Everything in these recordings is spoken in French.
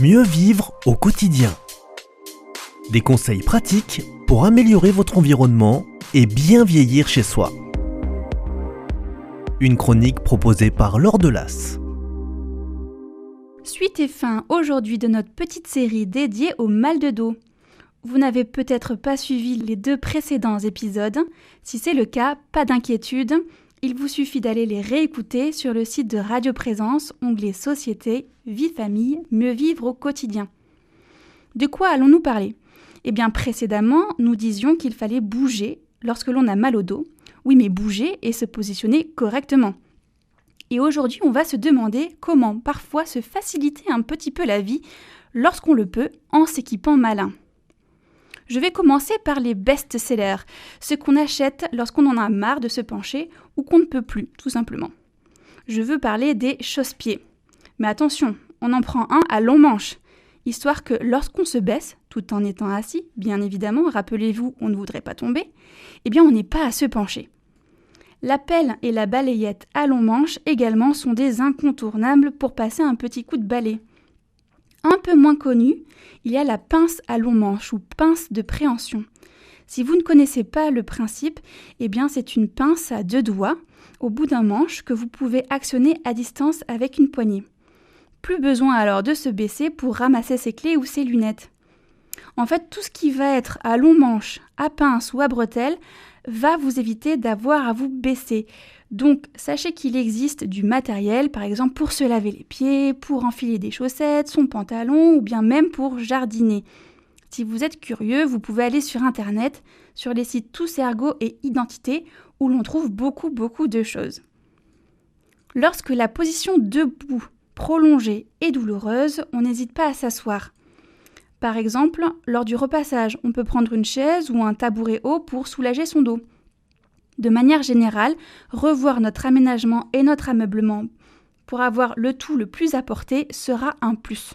Mieux vivre au quotidien. Des conseils pratiques pour améliorer votre environnement et bien vieillir chez soi. Une chronique proposée par Laure Delas. Suite et fin aujourd'hui de notre petite série dédiée au mal de dos. Vous n'avez peut-être pas suivi les 2 précédents épisodes. Si c'est le cas, pas d'inquiétude. Il vous suffit d'aller les réécouter sur le site de Radio Présence, onglet Société, Vie Famille, Mieux vivre au quotidien. De quoi allons-nous parler ? Eh bien, précédemment, nous disions qu'il fallait bouger lorsque l'on a mal au dos. Oui, mais bouger et se positionner correctement. Et aujourd'hui, on va se demander comment parfois se faciliter un petit peu la vie lorsqu'on le peut en s'équipant malin. Je vais commencer par les best-sellers, ce qu'on achète lorsqu'on en a marre de se pencher ou qu'on ne peut plus, tout simplement. Je veux parler des chausse-pieds. Mais attention, on en prend un à long manche, histoire que lorsqu'on se baisse, tout en étant assis, bien évidemment, rappelez-vous, on ne voudrait pas tomber, eh bien on n'est pas à se pencher. La pelle et la balayette à long manche également sont des incontournables pour passer un petit coup de balai. Un peu moins connu, il y a la pince à long manche ou pince de préhension. Si vous ne connaissez pas le principe, eh bien c'est une pince à 2 doigts au bout d'un manche que vous pouvez actionner à distance avec une poignée. Plus besoin alors de se baisser pour ramasser ses clés ou ses lunettes. En fait, tout ce qui va être à long manche, à pince ou à bretelle va vous éviter d'avoir à vous baisser. Donc, sachez qu'il existe du matériel, par exemple pour se laver les pieds, pour enfiler des chaussettes, son pantalon ou bien même pour jardiner. Si vous êtes curieux, vous pouvez aller sur Internet, sur les sites Tous Ergo et Identité, où l'on trouve beaucoup de choses. Lorsque la position debout, prolongée et douloureuse, on n'hésite pas à s'asseoir. Par exemple, lors du repassage, on peut prendre une chaise ou un tabouret haut pour soulager son dos. De manière générale, revoir notre aménagement et notre ameublement pour avoir le tout le plus apporté sera un plus.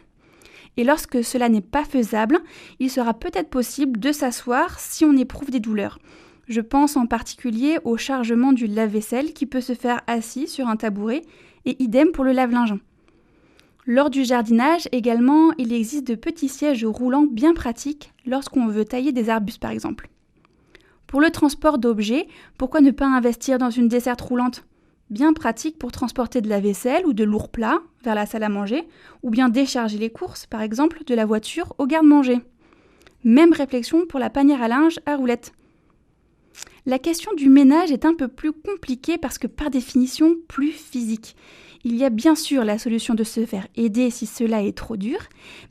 Et lorsque cela n'est pas faisable, il sera peut-être possible de s'asseoir si on éprouve des douleurs. Je pense en particulier au chargement du lave-vaisselle qui peut se faire assis sur un tabouret et idem pour le lave-linge. Lors du jardinage également, il existe de petits sièges roulants bien pratiques lorsqu'on veut tailler des arbustes par exemple. Pour le transport d'objets, pourquoi ne pas investir dans une desserte roulante ? Bien pratique pour transporter de la vaisselle ou de lourds plats vers la salle à manger, ou bien décharger les courses, par exemple, de la voiture au garde-manger. Même réflexion pour la panière à linge à roulettes. La question du ménage est un peu plus compliquée parce que par définition plus physique. Il y a bien sûr la solution de se faire aider si cela est trop dur,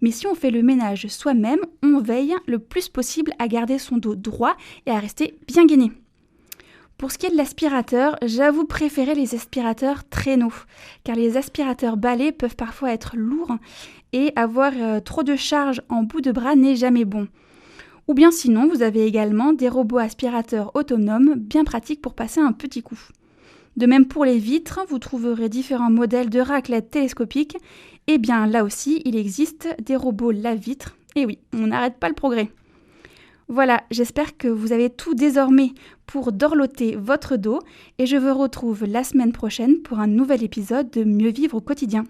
mais si on fait le ménage soi-même, on veille le plus possible à garder son dos droit et à rester bien gainé. Pour ce qui est de l'aspirateur, j'avoue préférer les aspirateurs traîneaux, car les aspirateurs balais peuvent parfois être lourds et avoir trop de charge en bout de bras n'est jamais bon. Ou bien sinon, vous avez également des robots aspirateurs autonomes bien pratiques pour passer un petit coup. De même pour les vitres, vous trouverez différents modèles de raclettes télescopiques. Et bien là aussi, il existe des robots lave-vitres. Et oui, on n'arrête pas le progrès. Voilà, j'espère que vous avez tout désormais pour dorloter votre dos. Et je vous retrouve la semaine prochaine pour un nouvel épisode de Mieux vivre au quotidien.